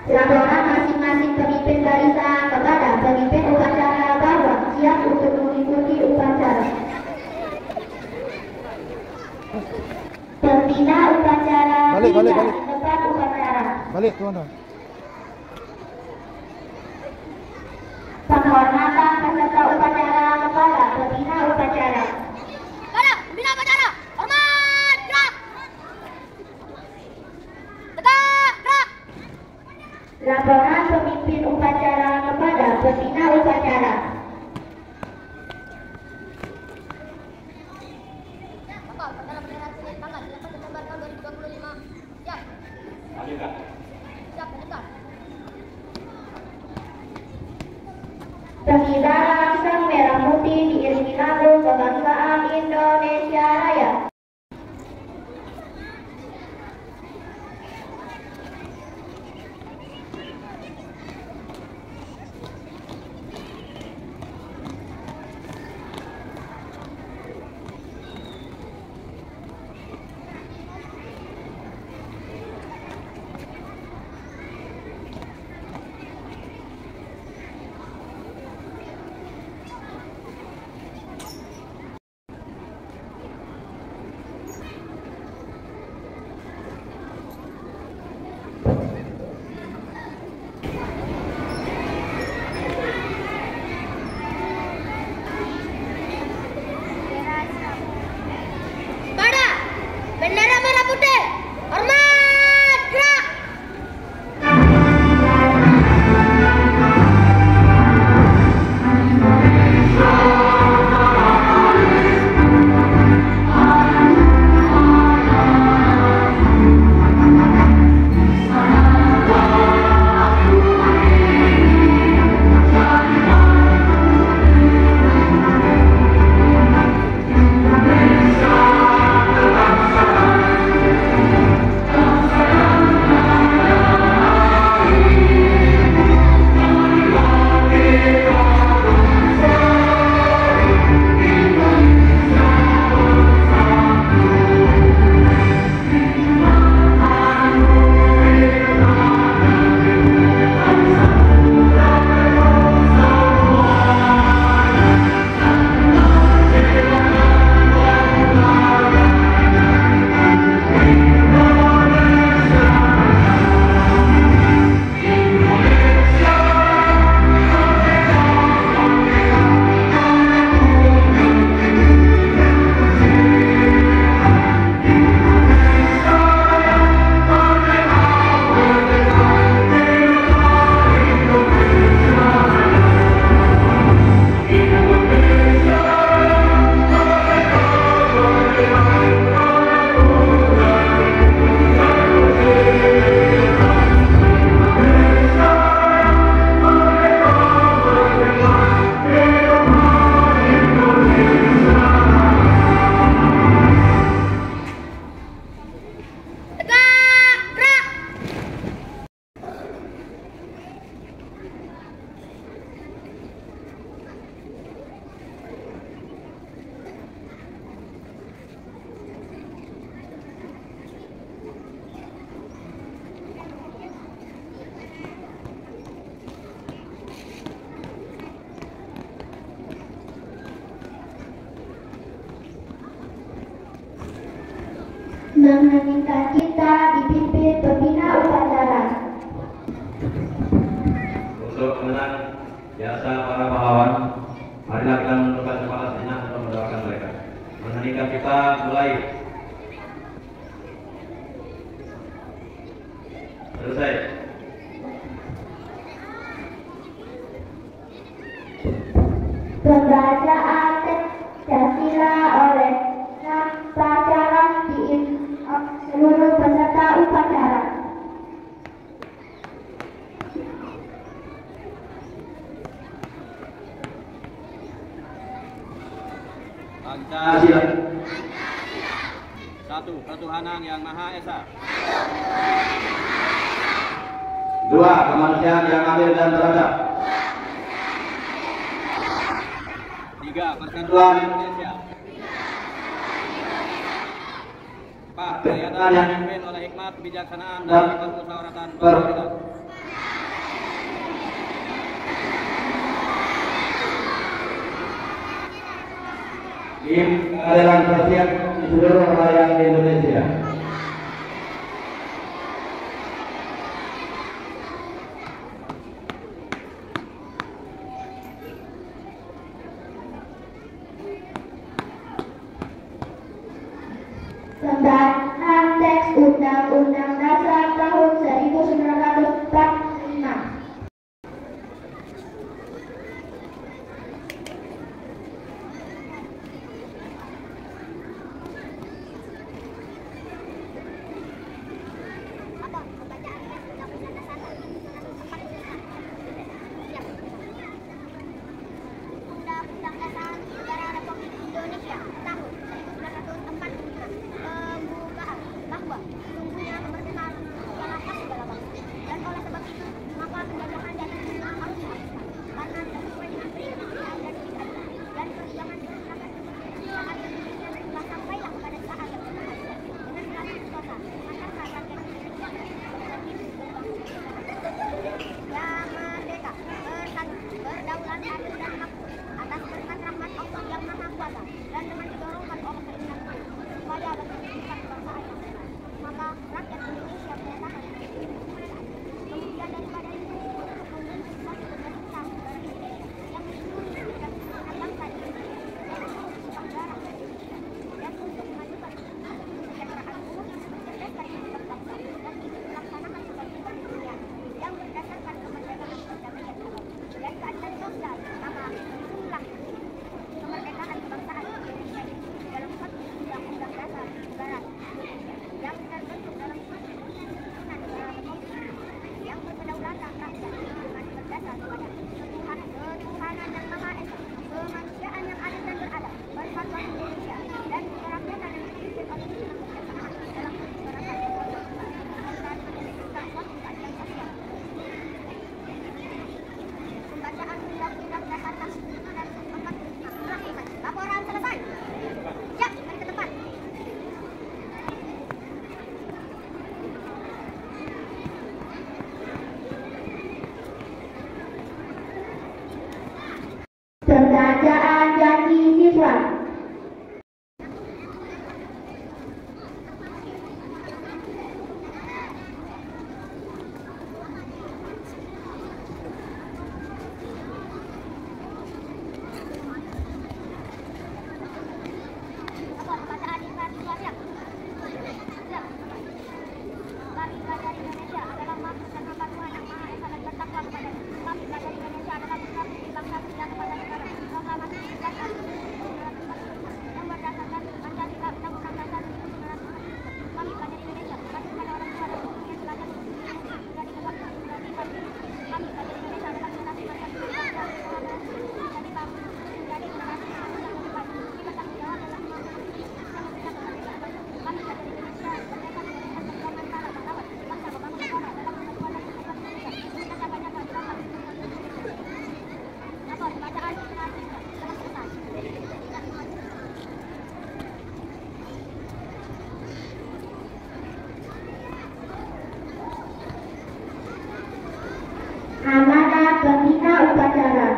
Laporan masing-masing pemimpin barisan kepada pemimpin upacara bahwa siap untuk mengikuti upacara. Pembina upacara balik. tempat upacara. Balik tuan. Penghormatan peserta upacara kepada pembina upacara. Pada pembina upacara, hormat, gerak. Tegak, gerak. Laporan pemimpin upacara kepada pembina upacara. Bapak, upacara bendera Senin tanggal 8 Desember tahun 2025. Siap. Lanjutkan. Siap, lanjutkan. Pengibaran sang merah putih diiringi lagu kebangsaan Indonesia Raya. Pada bendera merah putih, hormat, gerak. Mengheningkan kita dipimpin pembina upacara. Untuk mengenang jasa para pahlawan, marilah kita menundukkan kepala sejenak untuk mendoakan mereka. Mengheningkan kita mulai. Selesai. Pembacaan Pancasila oleh upacara seluruh peserta upacara. Pancasila. Satu, ketuhanan yang Maha Esa. Dua, kemanusiaan yang adil dan beradab. Tiga, persatuan Indonesia. Empat, kegiatan yang dipimpin oleh hikmat, kebijaksanaan, dan kemusyawaratan berkeadilan. tim keadilan sosial di seluruh wilayah Indonesia. Pembahasan teks Undang-Undang Dasar tahun 1945. Undang-Undang Dasar Negara Republik Indonesia tahun 1945 pembukaan bahwa sesungguhnya kemerdekaan ialah hak segala bangsa, dan oleh sebab itu maka penjajahan dan penghinaan harus dihapuskan karena tidak sesuai dengan prinsip dan keadilan dan perjuangan masyarakat saat Indonesia telah sampailah pada saat yang berbahagia dengan selalu berkuasa masyarakat rakyat Indonesia yang merdeka, bersatu, berdaulat, adil dan makmur atas berkat rahmat Allah yang Maha Kuasa dan dengan didorongkan oleh keinginan supaya berkelanjutan kebangsaan yang benar. Maka rakyat Indonesia menyatakan kemerdekaan. Kemudian daripada itu untuk membentuk suatu pemerintah negara Indonesia yang melindungi dan segenap bangsa Indonesia dan seluruh tumpah darah Indonesia dan untuk memajukan kesejahteraan umum berdasarkan kehidupan bangsa dan itu dilaksanakan sebagai dunia yang berdasarkan kemerdekaan perdamaian dan keadilan sosial. Maka itulah kemerdekaan kebangsaan Indonesia itu dalam suatu undang-undang dasar negara Indonesia yang terbentuk dalam suatu susunan negara republik yang berkedaulatan rakyat dengan berdasar pada ketuhanan yang Maha Esa, kemanusiaan yang adil dan beradab, persatuan Indonesia dan kerakyatan yang dipimpin oleh kesejahteraan dalam keberatan dan menjadikan suatu keadilan sosial. Pembacaan undang-undang dasar tahun 1945. Laporan selesai. Ya, mari ke depan. Pembacaan janji siswa. Bacaan diklat siap. Kami belajar Indonesia adalah makhluk dan hamba Tuhan yang Maha Esa dan bertakwa kepada. Kami belajar Indonesia adalah bersatu di bangsa dan kepada negara. Proklamasi Dasar 1945 yang berdasarkan Pancasila Undang-Undang Dasar 1945. Kami belajar Indonesia berbakti pada orang tua dan guru yang telah menjadi kebanggaan dari kami. Kami belajar Indonesia adalah generasi Pancasila bangsa menjadi bangsa menjadi generasi yang depan. Kita tanggung jawab dalam kami belajar Indonesia berdasarkan perjuangan para pahlawan bangsa membangun negara dalam kemajuan dan kesejahteraan Indonesia. Kita banyak perjuangan. Lapor bacaan telah selesai. Amanah pembina upacara.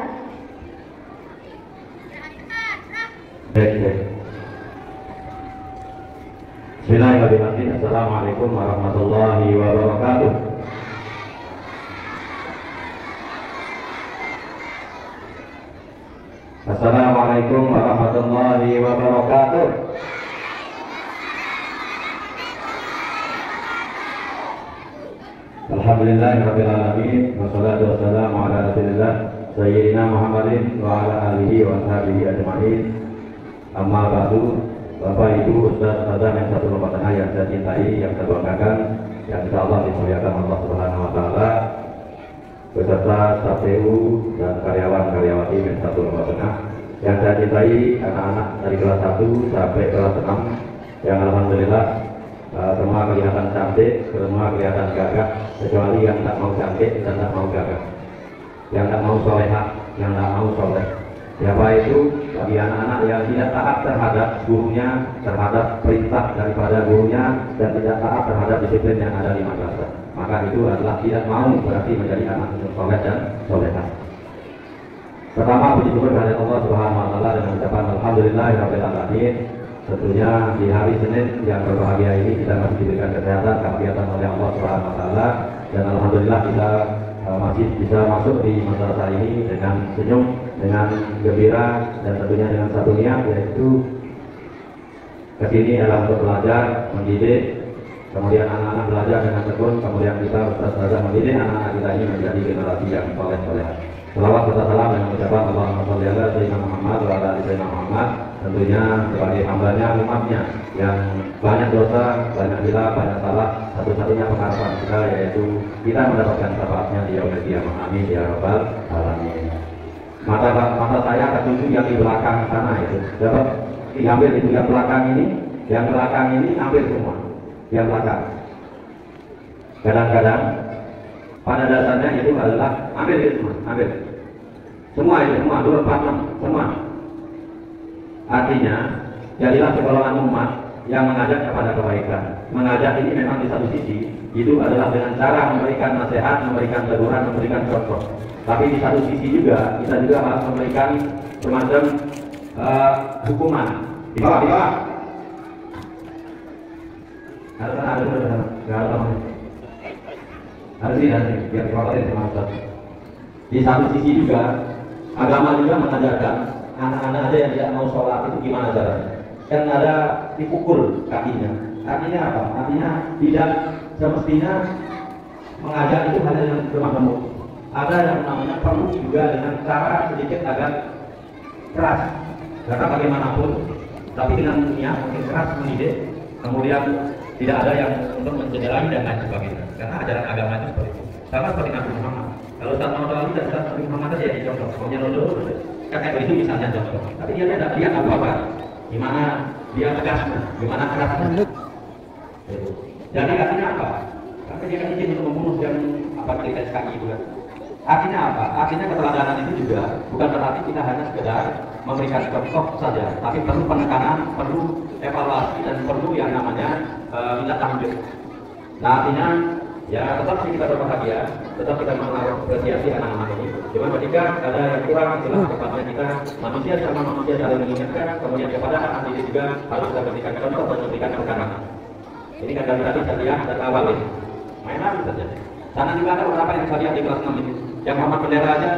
Bismillahirrahmanirrahim. Assalamualaikum warahmatullahi wabarakatuh. Assalamualaikum warahmatullahi wabarakatuh. Alhamdulillahirabbil alamin wassalatu wassalamu ala rasulillah sayyidina Muhammadin wa ala alihi wa sahbihi ajma'in. Amma ba'du. Bapak Ibu Ustaz Ustazah yang satu lomba tengah yang saya cintai, yang saya banggakan, yang insyaallah dimuliakan Allah Subhanahu wa taala, beserta staf TU dan karyawan-karyawati yang satu lomba tengah yang saya cintai, anak-anak dari kelas 1 sampai kelas 6 yang alhamdulillah semua kelihatan cantik, semua kelihatan gagah, kecuali yang tak mau cantik dan tak mau gagah, yang tak mau solehah, yang tak mau soleh. Siapa itu? Bagi anak-anak yang tidak taat terhadap gurunya, terhadap perintah daripada gurunya, dan tidak taat terhadap disiplin yang ada di madrasah. Maka itu adalah tidak mau berarti menjadi anak soleh dan solehah. Pertama, puji syukur kehadirat Allah Subhanahu wa taala dengan ucapan alhamdulillahirabbil alamin. Tentunya di hari Senin yang berbahagia ini kita masih diberikan kesehatan, kegiatan oleh Allah Subhanahu wa taala, dan alhamdulillah kita masih bisa masuk di madrasah ini dengan senyum, dengan gembira, dan tentunya dengan satu niat, yaitu kesini adalah untuk belajar, mendidik, kemudian anak-anak belajar dengan tekun, kemudian kita ustaz-ustazah mendidik anak-anak kita ini menjadi generasi yang soleh-soleh. Selawat serta salam dengan ucapan Allahumma sholli ala sayyidina Muhammad wa ala ali sayyidina Muhammad. Tentunya sebagai hambanya, umatnya yang banyak dosa, banyak hilaf, banyak salah, satu-satunya pengharapan kita yaitu kita mendapatkan syafaatnya di yaumil qiyamah. Amin ya rabbal alamin. Mata saya ketujuh yang di belakang sana itu dapat diambil itu, yang belakang ini ambil semua, yang belakang. Kadang-kadang pada dasarnya itu adalah ambil itu semua itu semua 246 semua. Artinya jadilah sekolongan umat yang mengajak kepada kebaikan. Mengajak ini memang di satu sisi itu adalah dengan cara memberikan nasihat, memberikan teguran, memberikan contoh. Tapi di satu sisi juga kita juga harus memberikan semacam hukuman. Di bawah. Harus ini biar dikhawatir sama Ustaz. Di satu sisi juga agama juga mengajarkan anak-anak aja yang tidak mau sholat itu gimana caranya. Kan ada dipukul kakinya. Artinya apa? Artinya tidak semestinya mengajak itu hanya dengan lemah lembut. Ada yang namanya perlu juga dengan cara sedikit agak keras. Karena bagaimanapun, tapi dengan dunia mungkin keras mendidik, kemudian tidak ada yang untuk mencederai dan lain sebagainya. Karena ajaran agama itu seperti itu. Sama seperti Nabi Muhammad. Kalau Ustaz Muhammad Ali dan Ustaz Nabi Muhammad saja jadi contoh. Maunya Rasul, kakek itu misalnya contoh. Tapi dia tidak lihat apa-apa. Gimana dia tegasnya, gimana kerasnya. Jadi artinya apa? Karena dia kan izin untuk membunuh dan apa cerita SKI itu kan. Artinya apa? Artinya keteladanan itu juga bukan berarti kita hanya sekedar memberikan contoh saja, tapi perlu penekanan, perlu evaluasi, dan perlu yang namanya minta lanjut. Nah artinya ya tetap sih kita berbahagia, tetap kita mengapresiasi anak-anak ini. Cuma ketika ada yang kurang, jelas tepatnya kita manusia sama manusia saling mengingatkan, kemudian kepada anak didik juga harus kita berikan contoh dan memberikan penekanan. Ini kan dari tadi saya lihat dari awal ini, main apa saja. Sana juga ada beberapa yang saya lihat di kelas 6 ini, yang hormat bendera aja.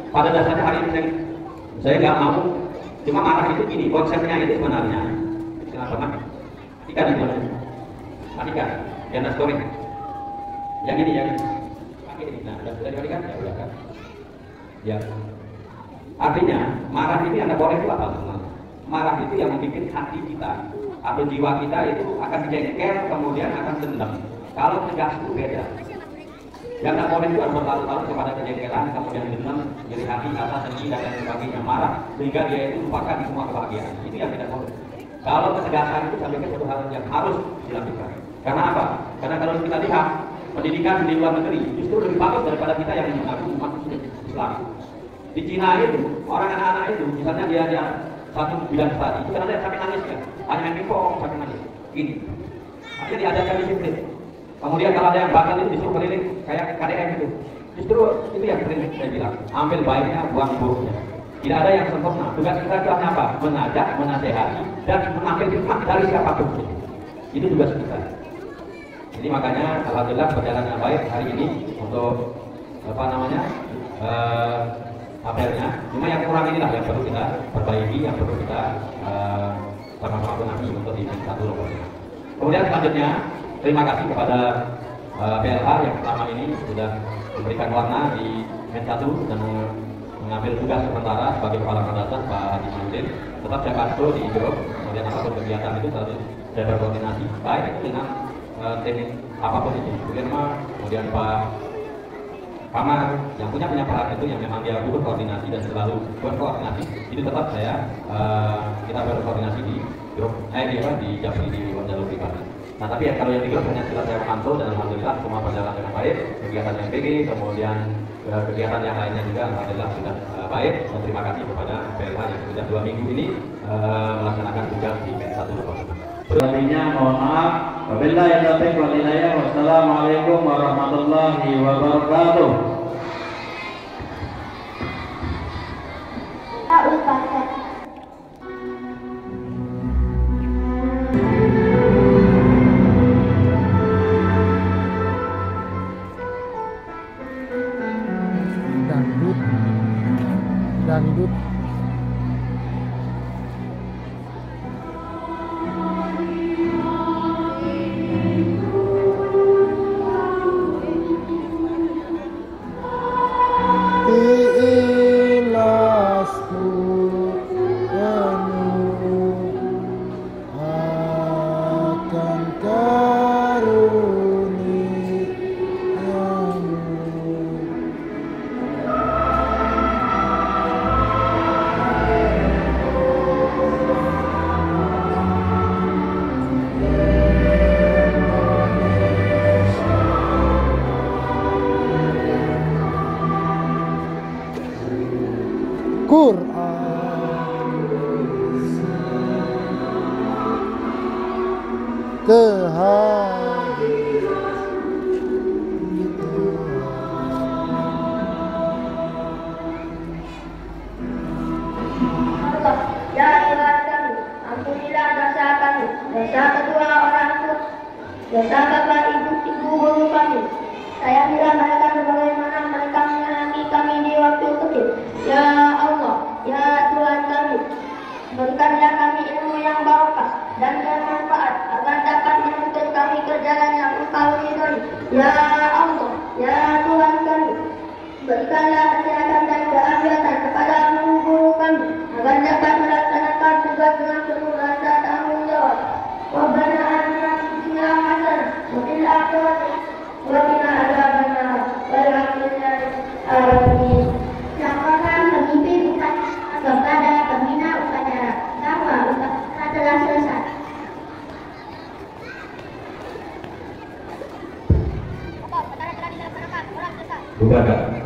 Pada dasarnya hari ini saya nggak mau, cuma marah itu gini, konsepnya itu sebenarnya. Kenapa mati? Ikan itu, ikan, yang nasgoreng. Yang ini, pakai ini. Nah, sudah diberikan, ya udah kan. Ya. Artinya marah ini anda boleh itu apa sebenarnya? Marah itu yang membuat hati kita atau jiwa kita itu akan jengkel, kemudian akan dendam. Kalau tegas itu beda. Yang tak boleh itu berlalu-lalu kepada kejengkelan, kemudian dendam, jadi hati, rasa sedih dan lain sebagainya, marah sehingga dia itu lupakan di semua kebahagiaan. Itu yang tidak boleh. Kalau ketegasan itu sampai ke suatu hal yang harus dilakukan. Karena apa? Karena kalau kita lihat pendidikan di luar negeri justru lebih bagus daripada kita yang mengaku umat Islam. Di Cina itu orang anak-anak itu, misalnya dia satu bilang tadi, itu kan ada yang sampai nangis kan, hanya main pingpong sampai nangis. Gini, akhirnya diajarkan disiplin. Kemudian kalau ada yang batal itu disuruh keliling kayak KDM itu. Justru itu yang sering saya bilang, ambil baiknya, buang buruknya. Tidak ada yang sempurna. Tugas kita itu hanya apa? Mengajak, menasehati, dan mengambil hikmah dari siapapun. Itu tugas kita. Jadi makanya alhamdulillah berjalan dengan baik hari ini untuk apa namanya apelnya. Cuma yang kurang inilah yang perlu kita perbaiki, yang perlu kita sama-sama benahi untuk di satu nomor. Kemudian selanjutnya terima kasih kepada PLH yang selama ini sudah memberikan warna di Men 1 dan mengambil tugas sementara sebagai kepala madrasah Pak Haji Mahyudin. Tetap saya bantu di grup, kemudian apapun kegiatan itu selalu saya berkoordinasi baik itu dengan teknik apapun itu, kemudian Pak Kamar yang punya peran itu yang memang dia butuh koordinasi dan selalu berkoordinasi, itu tetap saya kita berkoordinasi di grup di Japri di Jalur pribadi. Nah tapi ya kalau yang di grup hanya setelah saya pantau dan alhamdulillah semua berjalan dengan baik, kegiatan MPG kemudian kegiatan yang lainnya juga alhamdulillah sudah baik. Dan terima kasih kepada PLH yang sudah 2 minggu ini melaksanakan tugas di Men 1. Selanjutnya mohon maaf. Wabillahi taufiq wal hidayah. Wassalamualaikum warahmatullahi wabarakatuh. dangdut. Ilasku penuh akan karuniamu. Quran Allah, ya Tuhan kami, ampunilah dosa kami, dosa kedua orang tua, dosa bapak ibu guru kami. Sayangilah mereka sebagaimana mereka menyayangi kami di waktu kecil. Ya Allah, ya Tuhan kami, berikanlah kami ilmu yang barokah dan bermanfaat agar dapat menuntun kami ke jalan yang Engkau ridhoi. Ya Allah, ya Tuhan kami, berikanlah kesehatan dan keafiatan kepada guru kami agar dapat melaksanakan tugas dengan penuh rasa tanggung jawab. Rabbana atina fid dunya hasanah wa fil akhirati wa qina adzabannar. Walhamdulillahi alamin. Laporan pemimpin upacara kepada pembina upacara bahwa upacara telah selesai. Upacara telah dilaksanakan. Orang selesai. Bubarkan.